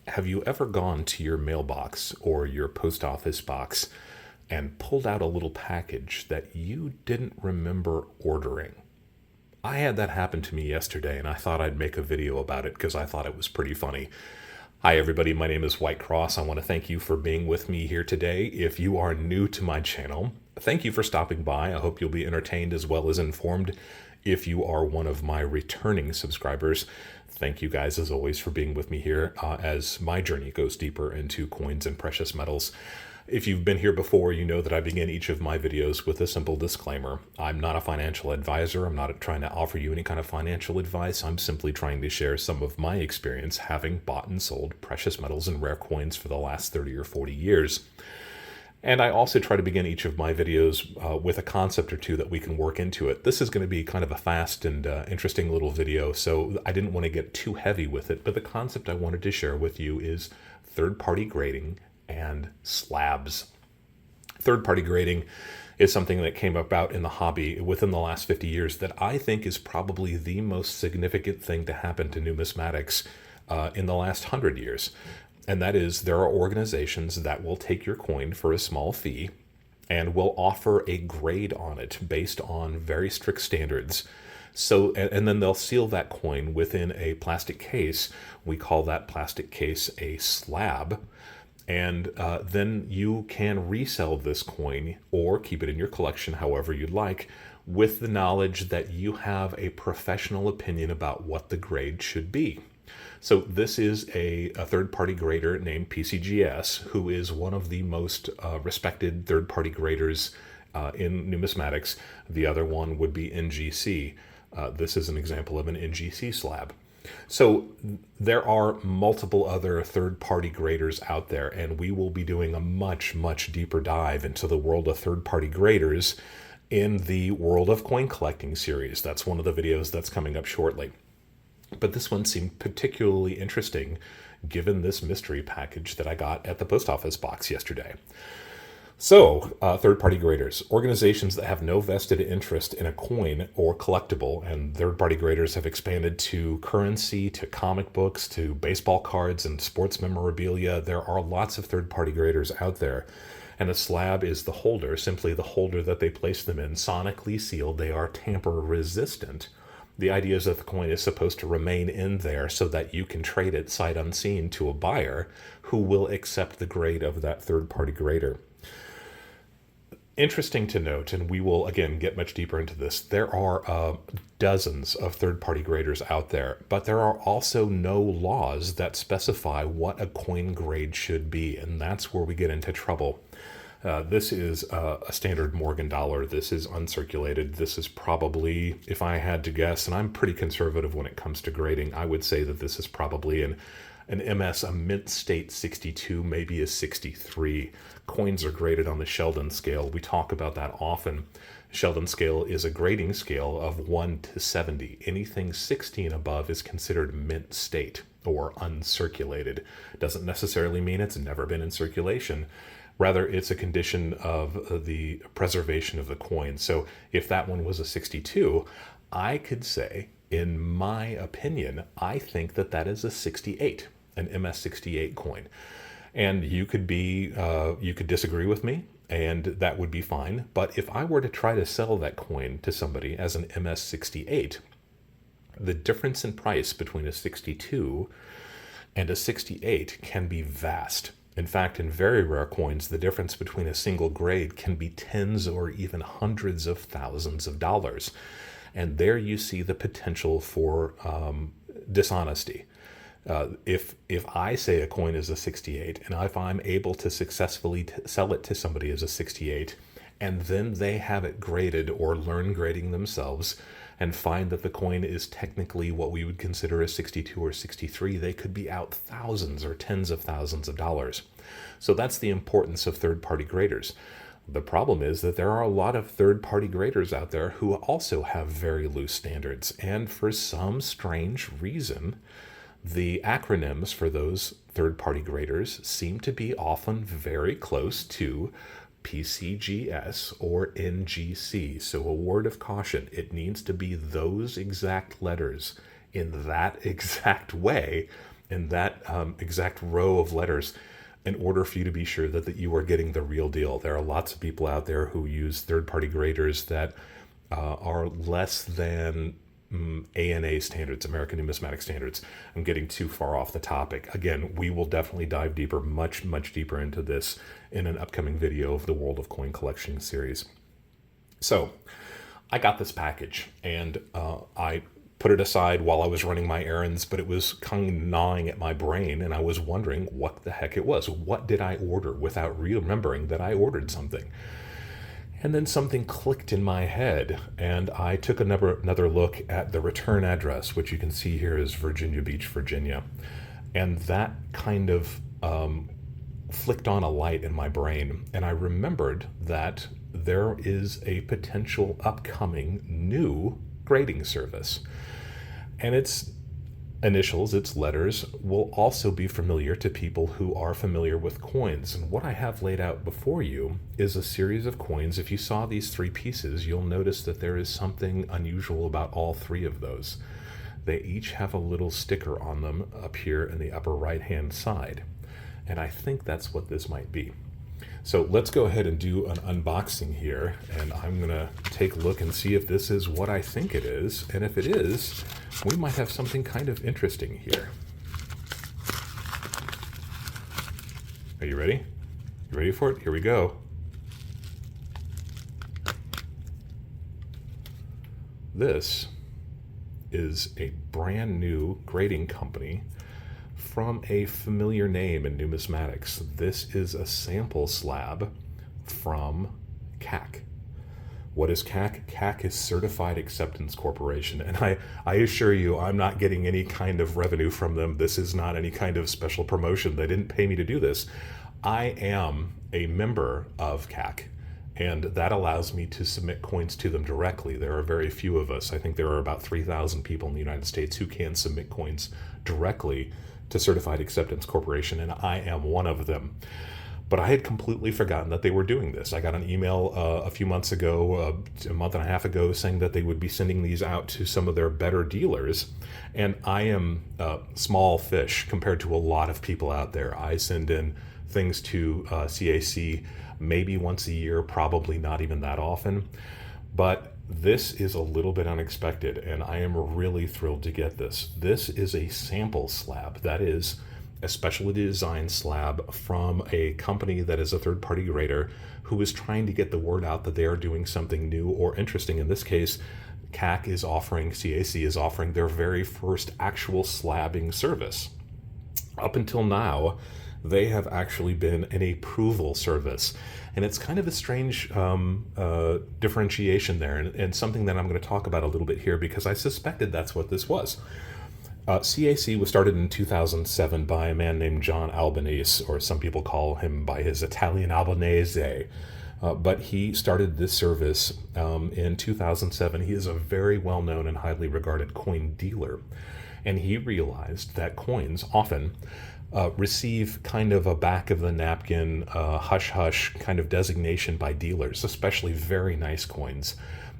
Have you ever gone to your mailbox or your post office box and pulled out a little package that you didn't remember ordering? I had that happen to me yesterday, and I thought I'd make a video about it because I thought it was pretty funny. Hi, everybody. My name is White Cross. I want to thank you for being with me here today. If you are new to my channel, thank you for stopping by. I hope you'll be entertained as well as informed. If you are one of my returning subscribers, thank you guys as always for being with me here as my journey goes deeper into coins and precious metals. If you've been here before, you know that I begin each of my videos with a simple disclaimer. I'm not a financial advisor. I'm not trying to offer you any kind of financial advice. I'm simply trying to share some of my experience having bought and sold precious metals and rare coins for the last 30 or 40 years. And I also try to begin each of my videos with a concept or two that we can work into it. This is going to be kind of a fast and interesting little video, so I didn't want to get too heavy with it. But the concept I wanted to share with you is third-party grading and slabs. Third-party grading is something that came about in the hobby within the last 50 years that I think is probably the most significant thing to happen to numismatics in the last 100 years. And that is, there are organizations that will take your coin for a small fee and will offer a grade on it based on very strict standards. So, and then they'll seal that coin within a plastic case. We call that plastic case a slab. And then you can resell this coin or keep it in your collection however you'd like, with the knowledge that you have a professional opinion about what the grade should be. So this is a third-party grader named PCGS, who is one of the most respected third-party graders in numismatics. The other one would be NGC. This is an example of an NGC slab. So there are multiple other third-party graders out there, and we will be doing a much, much deeper dive into the world of third-party graders in the World of Coin Collecting series. That's one of the videos that's coming up shortly. But this one seemed particularly interesting given this mystery package that I got at the post office box yesterday. So, third-party graders, organizations that have no vested interest in a coin or collectible, and third-party graders have expanded to currency, to comic books, to baseball cards, and sports memorabilia. There are lots of third-party graders out there, and a slab is the holder, simply the holder that they place them in, sonically sealed. They are tamper-resistant. The idea is that the coin is supposed to remain in there so that you can trade it sight unseen to a buyer who will accept the grade of that third-party grader. Interesting to note, and we will again get much deeper into this, there are dozens of third-party graders out there, but there are also no laws that specify what a coin grade should be, and that's where we get into trouble. This is a standard Morgan dollar. This is uncirculated. This is probably, if I had to guess, and I'm pretty conservative when it comes to grading, I would say that this is probably an MS, a mint state 62, maybe a 63. Coins are graded on the Sheldon scale. We talk about that often. Sheldon scale is a grading scale of 1 to 70. Anything 60 and above is considered mint state or uncirculated. Doesn't necessarily mean it's never been in circulation. Rather, it's a condition of the preservation of the coin. So if that one was a 62, I could say, in my opinion, I think that that is a 68, an MS68 coin. And you could disagree with me, and that would be fine. But if I were to try to sell that coin to somebody as an MS68, the difference in price between a 62 and a 68 can be vast. In fact, in very rare coins, the difference between a single grade can be tens or even hundreds of thousands of dollars. And there you see the potential for dishonesty. If I say a coin is a 68, and if I'm able to successfully sell it to somebody as a 68, and then they have it graded or learn grading themselves and find that the coin is technically what we would consider a 62 or 63, they could be out thousands or tens of thousands of dollars. So that's the importance of third-party graders. The problem is that there are a lot of third-party graders out there who also have very loose standards, and for some strange reason, the acronyms for those third-party graders seem to be often very close to PCGS or NGC. So a word of caution, it needs to be those exact letters in that exact way in that exact row of letters in order for you to be sure that you are getting the real deal. There are lots of people out there who use third-party graders that are less than ANA standards, American Numismatic Standards. I'm getting too far off the topic. Again, we will definitely dive deeper, much, much deeper into this in an upcoming video of the World of Coin Collection series. So I got this package and I put it aside while I was running my errands, but it was kind of gnawing at my brain and I was wondering what the heck it was. What did I order without remembering that I ordered something? And then something clicked in my head, and I took another look at the return address, which you can see here is Virginia Beach, Virginia. And that kind of flicked on a light in my brain, and I remembered that there is a potential upcoming new grading service. And its initials, its letters, will also be familiar to people who are familiar with coins. And what I have laid out before you is a series of coins. If you saw these three pieces, you'll notice that there is something unusual about all three of those. They each have a little sticker on them up here in the upper right-hand side. And I think that's what this might be. So let's go ahead and do an unboxing here, and I'm gonna take a look and see if this is what I think it is, and if it is, we might have something kind of interesting here. Are you ready? You ready for it? Here we go. This is a brand new grading company from a familiar name in numismatics. This is a sample slab from CAC. What is CAC? CAC is Certified Acceptance Corporation. And I assure you, I'm not getting any kind of revenue from them. This is not any kind of special promotion. They didn't pay me to do this. I am a member of CAC, and that allows me to submit coins to them directly. There are very few of us. I think there are about 3,000 people in the United States who can submit coins directly to Certified Acceptance Corporation, and I am one of them. But I had completely forgotten that they were doing this. I got an email a few months ago, a month and a half ago, saying that they would be sending these out to some of their better dealers. And I am small fish compared to a lot of people out there. I send in things to CAC maybe once a year, probably not even that often. But this is a little bit unexpected, and I am really thrilled to get this. This is a sample slab. That is a specially designed slab from a company that is a third-party grader who is trying to get the word out that they are doing something new or interesting. In this case, CAC is offering their very first actual slabbing service. Up until now, they have actually been an approval service. And it's kind of a strange differentiation there, and something that I'm going to talk about a little bit here because I suspected that's what this was. CAC was started in 2007 by a man named John Albanese, or some people call him by his Italian Albanese. But he started this service in 2007. He is a very well-known and highly regarded coin dealer. And he realized that coins often receive kind of a back of the napkin, hush-hush kind of designation by dealers, especially very nice coins.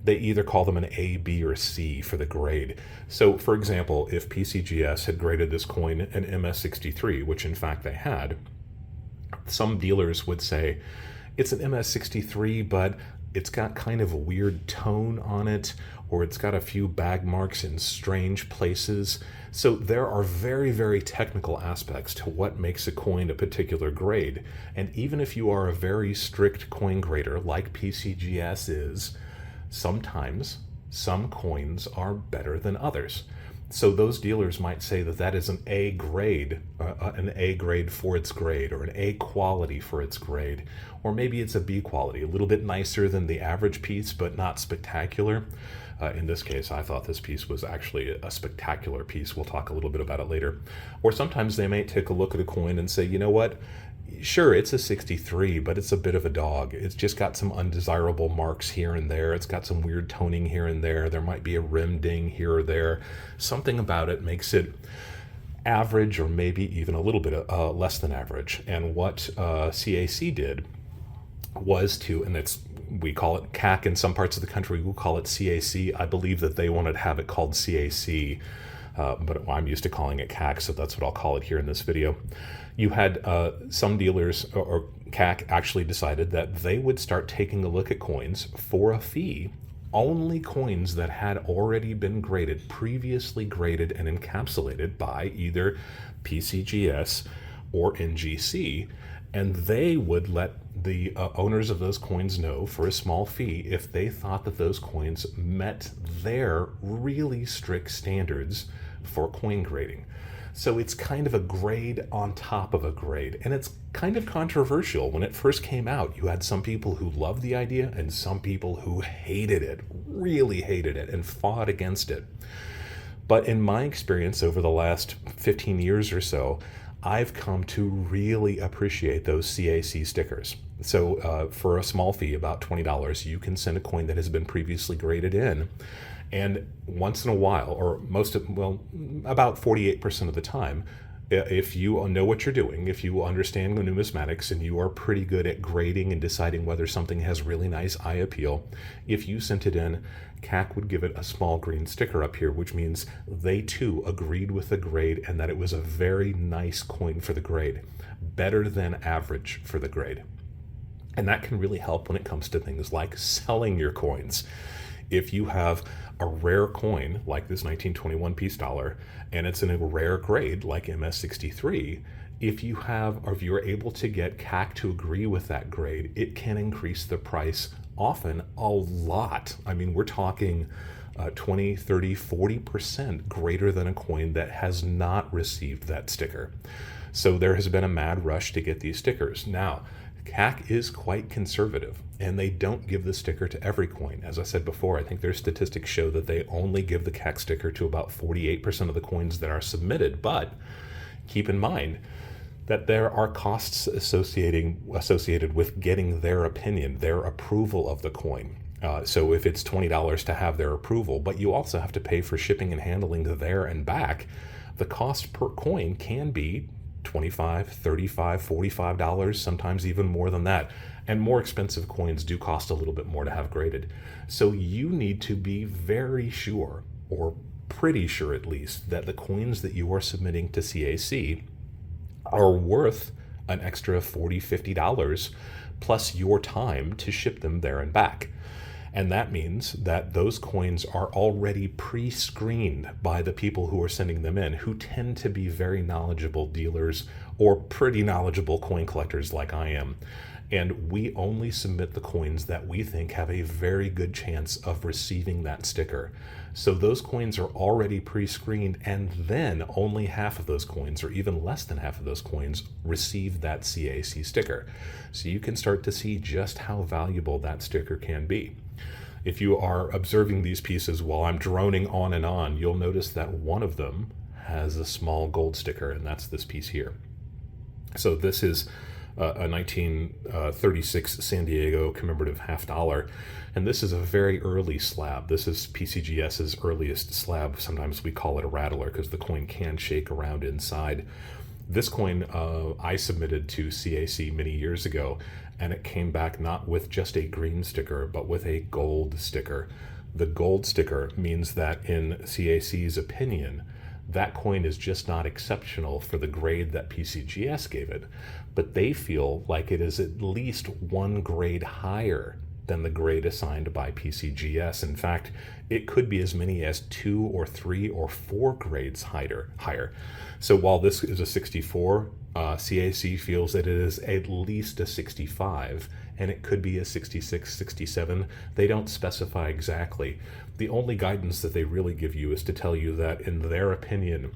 They either call them an A, B, or C for the grade. So, for example, if PCGS had graded this coin an MS63, which in fact they had, some dealers would say, it's an MS63, but it's got kind of a weird tone on it, or it's got a few bag marks in strange places. So there are very, very technical aspects to what makes a coin a particular grade. And even if you are a very strict coin grader like PCGS is, sometimes some coins are better than others. So those dealers might say that that is an A grade for its grade, or an A quality for its grade, or maybe it's a B quality, a little bit nicer than the average piece, but not spectacular. In this case, I thought this piece was actually a spectacular piece. We'll talk a little bit about it later. Or sometimes they may take a look at a coin and say, you know what? Sure, it's a 63, but it's a bit of a dog. It's just got some undesirable marks here and there. It's got some weird toning here and there. There might be a rim ding here or there. Something about it makes it average, or maybe even a little bit less than average. And what CAC did was to, and we call it CAC in some parts of the country, we'll call it CAC. I believe that they wanted to have it called CAC but I'm used to calling it CAC, so that's what I'll call it here in this video. You had some dealers, or CAC actually decided that they would start taking a look at coins for a fee, only coins that had already been graded, previously graded and encapsulated by either PCGS or NGC, and they would let the owners of those coins know for a small fee if they thought that those coins met their really strict standards for coin grading. So it's kind of a grade on top of a grade, and it's kind of controversial. When it first came out, you had some people who loved the idea and some people who hated it, really hated it, and fought against it. But in my experience over the last 15 years or so, I've come to really appreciate those CAC stickers. So for a small fee, about $20, you can send a coin that has been previously graded in. And once in a while, or about 48% of the time, if you know what you're doing, if you understand the numismatics and you are pretty good at grading and deciding whether something has really nice eye appeal, if you sent it in, CAC would give it a small green sticker up here, which means they too agreed with the grade and that it was a very nice coin for the grade, better than average for the grade. And that can really help when it comes to things like selling your coins. If you have a rare coin like this 1921 peace dollar, and it's in a rare grade like MS63, if you're able to get CAC to agree with that grade, it can increase the price often a lot. I mean, we're talking 20, 30, 40% greater than a coin that has not received that sticker. So there has been a mad rush to get these stickers. Now, CAC is quite conservative, and they don't give the sticker to every coin. As I said before, I think their statistics show that they only give the CAC sticker to about 48% of the coins that are submitted. But keep in mind that there are costs associated with getting their opinion, their approval of the coin. So if it's $20 to have their approval, but you also have to pay for shipping and handling there and back, the cost per coin can be $25, $35, $45, sometimes even more than that. And more expensive coins do cost a little bit more to have graded. So you need to be very sure, or pretty sure at least, that the coins that you are submitting to CAC are worth an extra $40, $50 plus your time to ship them there and back. And that means that those coins are already pre-screened by the people who are sending them in, who tend to be very knowledgeable dealers or pretty knowledgeable coin collectors like I am. And we only submit the coins that we think have a very good chance of receiving that sticker. So those coins are already pre-screened, and then only half of those coins, or even less than half of those coins, receive that CAC sticker. So you can start to see just how valuable that sticker can be. If you are observing these pieces while I'm droning on and on, you'll notice that one of them has a small gold sticker, and that's this piece here. So this is a 1936 San Diego commemorative $50, and this is a very early slab. This is PCGS's earliest slab. Sometimes we call it a rattler because the coin can shake around inside. This coin I submitted to CAC many years ago, and it came back not with just a green sticker, but with a gold sticker. The gold sticker means that in CAC's opinion, that coin is just not exceptional for the grade that PCGS gave it, but they feel like it is at least one grade higher than the grade assigned by PCGS. In fact, it could be as many as 2 or 3 or 4 grades higher. So while this is a 64, CAC feels that it is at least a 65, and it could be a 66, 67. They don't specify exactly. The only guidance that they really give you is to tell you that in their opinion,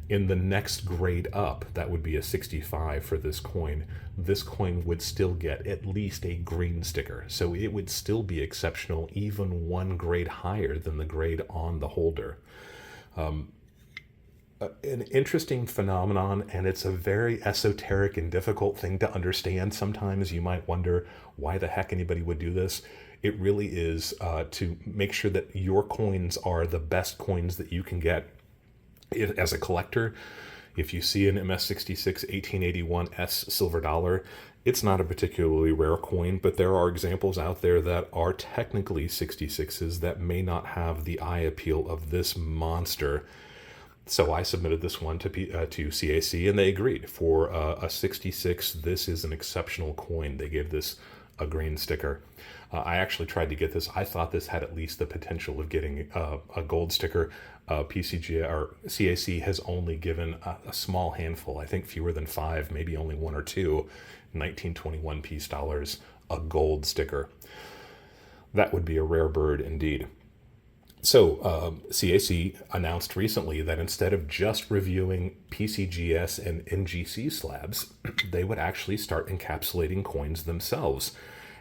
in the next grade up, that would be a 65 for this coin would still get at least a green sticker. So it would still be exceptional, even one grade higher than the grade on the holder. An interesting phenomenon, and it's a very esoteric and difficult thing to understand. Sometimes you might wonder why the heck anybody would do this. It really is to make sure that your coins are the best coins that you can get. As a collector, if you see an MS66 1881S silver dollar, it's not a particularly rare coin, but there are examples out there that are technically 66s that may not have the eye appeal of this monster. So I submitted this one to CAC, and they agreed. For a 66, this is an exceptional coin. They gave this a green sticker. I actually tried to get this. I thought this had at least the potential of getting a gold sticker. PCG or CAC has only given a small handful, I think fewer than 5, maybe only 1 or 2, 1921 piece dollars, a gold sticker. That would be a rare bird indeed. So CAC announced recently that instead of just reviewing PCGS and NGC slabs, they would actually start encapsulating coins themselves.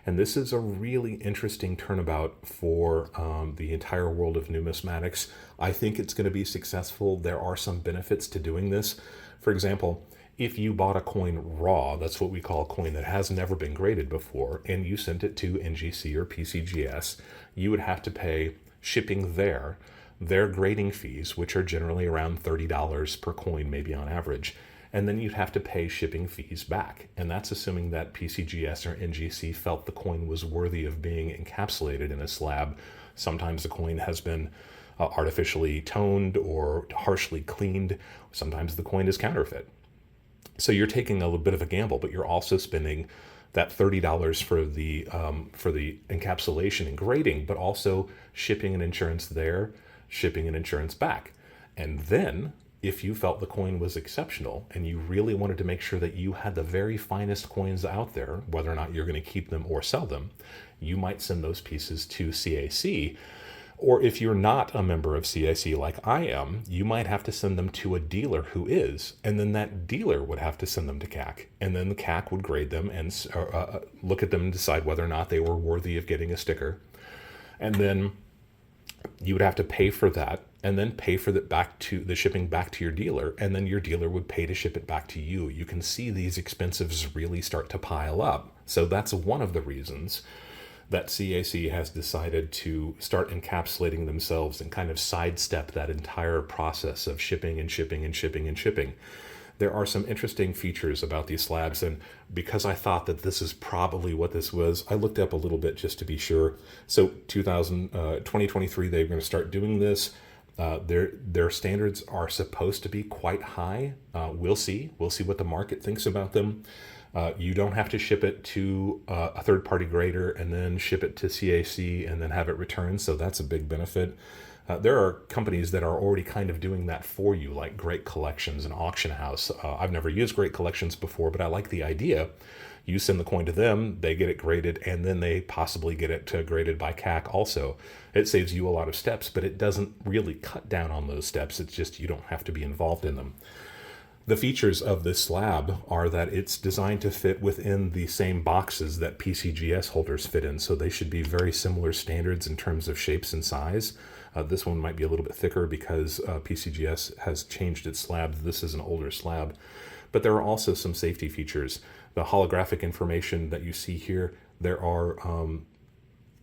And this is a really interesting turnabout for the entire world of numismatics. I think it's going to be successful. There are some benefits to doing this. For example, if you bought a coin raw, that's what we call a coin that has never been graded before, and you sent it to NGC or PCGS, you would have to pay shipping their grading fees, which are generally around $30 per coin, maybe on average. And then you'd have to pay shipping fees back. And that's assuming that PCGS or NGC felt the coin was worthy of being encapsulated in a slab. Sometimes the coin has been artificially toned or harshly cleaned. Sometimes the coin is counterfeit. So you're taking a little bit of a gamble, but you're also spending that $30 for the encapsulation and grading, but also shipping and insurance there, shipping and insurance back. And then if you felt the coin was exceptional and you really wanted to make sure that you had the very finest coins out there, whether or not you're going to keep them or sell them, you might send those pieces to CAC. Or if you're not a member of CAC like I am, you might have to send them to a dealer who is, and then that dealer would have to send them to CAC, and then the CAC would grade them and look at them and decide whether or not they were worthy of getting a sticker. And then you would have to pay for that, and then pay for the shipping back to your dealer, and then your dealer would pay to ship it back to you. You can see these expenses really start to pile up. So that's one of the reasons that CAC has decided to start encapsulating themselves and kind of sidestep that entire process of shipping and shipping and shipping and shipping. There are some interesting features about these slabs, and because I thought that this is probably what this was, I looked up a little bit just to be sure. So 2023, they're going to start doing this. Their standards are supposed to be quite high. We'll see what the market thinks about them. You don't have to ship it to a third-party grader and then ship it to CAC and then have it returned, so that's a big benefit. There are companies that are already kind of doing that for you, like Great Collections and Auction House. I've never used Great Collections before, but I like the idea. You send the coin to them, they get it graded, and then they possibly get it graded by CAC also. It saves you a lot of steps, but it doesn't really cut down on those steps. It's just you don't have to be involved in them. The features of this slab are that it's designed to fit within the same boxes that PCGS holders fit in, so they should be very similar standards in terms of shapes and size. This one might be a little bit thicker because PCGS has changed its slab. This is an older slab. But there are also some safety features. The holographic information that you see here, there are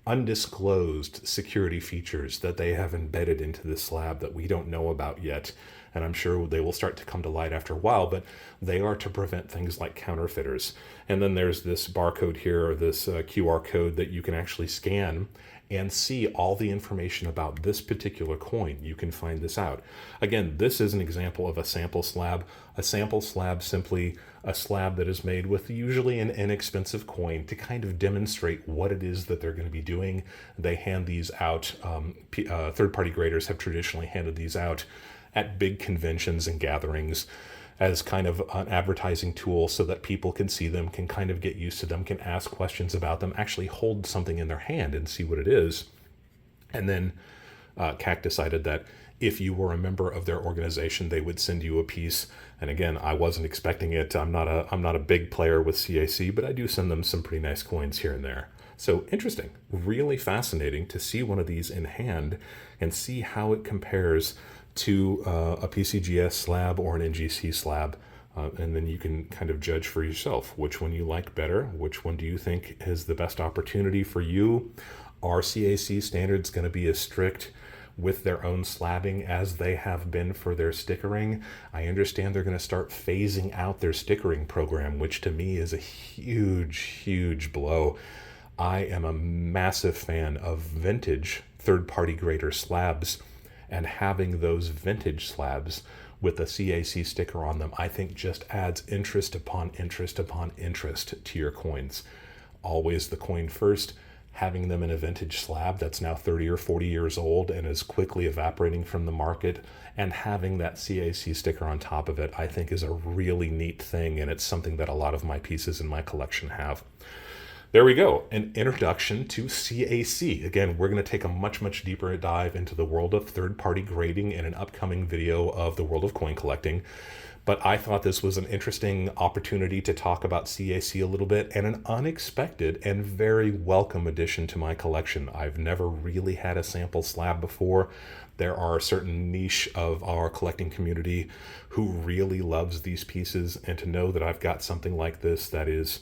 undisclosed security features that they have embedded into this slab that we don't know about yet. And I'm sure they will start to come to light after a while, but they are to prevent things like counterfeiters. And then there's this barcode here, or this QR code that you can actually scan and see all the information about this particular coin. You can find this out. Again, this is an example of a sample slab. A sample slab, simply a slab that is made with usually an inexpensive coin to kind of demonstrate what it is that they're going to be doing. They hand these out. Third-party graders have traditionally handed these out at big conventions and gatherings as kind of an advertising tool so that people can see them, can kind of get used to them, can ask questions about them, actually hold something in their hand and see what it is. And then CAC decided that if you were a member of their organization, they would send you a piece. And again, I wasn't expecting it. I'm not a big player with CAC, but I do send them some pretty nice coins here and there. So interesting, really fascinating to see one of these in hand and see how it compares to a PCGS slab or an NGC slab. And then you can kind of judge for yourself which one you like better, which one do you think is the best opportunity for you. Are CAC standards going to be as strict with their own slabbing as they have been for their stickering? I understand they're going to start phasing out their stickering program, which to me is a huge blow. I am a massive fan of vintage third-party grader slabs, And having those vintage slabs with a CAC sticker on them, I think just adds interest upon interest upon interest to your coins. Always the coin first. Having them in a vintage slab that's now 30 or 40 years old and is quickly evaporating from the market, and having that CAC sticker on top of it, I think is a really neat thing, and it's something that a lot of my pieces in my collection have. There we go, an introduction to CAC. Again, we're going to take a much deeper dive into the world of third-party grading in an upcoming video of the world of coin collecting. But I thought this was an interesting opportunity to talk about CAC a little bit, and an unexpected and very welcome addition to my collection. I've never really had a sample slab before. There are a certain niche of our collecting community who really loves these pieces, and to know that I've got something like this that is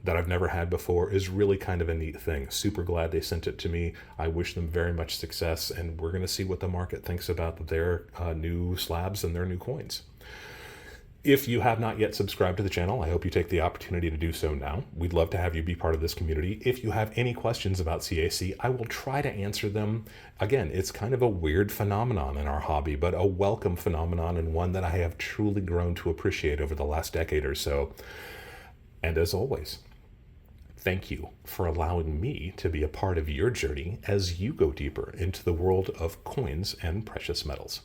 that I've never had before is really kind of a neat thing. Super glad they sent it to me. I wish them very much success, and we're going to see what the market thinks about their new slabs and their new coins. If you have not yet subscribed to the channel, I hope you take the opportunity to do so now. We'd love to have you be part of this community. If you have any questions about CAC, I will try to answer them. Again, it's kind of a weird phenomenon in our hobby, but a welcome phenomenon, and one that I have truly grown to appreciate over the last decade or so. And as always, thank you for allowing me to be a part of your journey as you go deeper into the world of coins and precious metals.